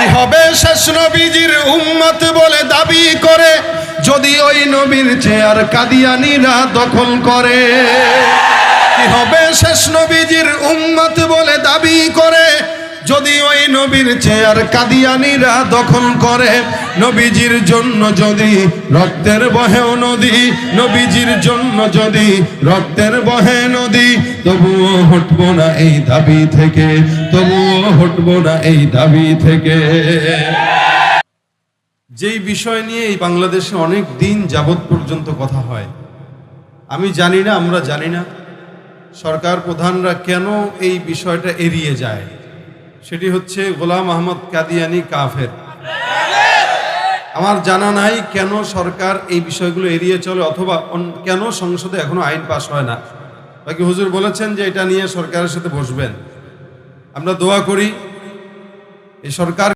কি হবে শেষ নবীজির উম্মত বলে দাবি করে যদি ওই নবীর চেয়ার কাদিয়ানীরা দখল করে? কি হবে শেষ নবীজির উম্মত বলে দাবি করে যদি ওই নবীর চেয়ার কাদিয়ানীরা দখল করে? নবীজির জন্য যদি রক্তের বহে নদী, নবীজির জন্য যদি রক্তের বহে নদী, তবুও হটবো না এই দাবি থেকে, তবুও হটবো না এই দাবি থেকে। যেই বিষয় নিয়ে এই বাংলাদেশে অনেক দিন যাবত পর্যন্ত কথা হয়, আমি জানি না, আমরা জানি না সরকার প্রধানরা কেন এই বিষয়টা এড়িয়ে যায়। সেটি হচ্ছে গোলাম আহমদ কাদিয়ানী কাফের। আমার জানা নাই কেন সরকার এই বিষয়গুলো এড়িয়ে চলে, অথবা কেন সংসদে এখনো আইন পাস হয় না। বাকি হুজুর বলেছেন যে এটা নিয়ে সরকারের সাথে বসবেন। আমরা দোয়া করি এই সরকার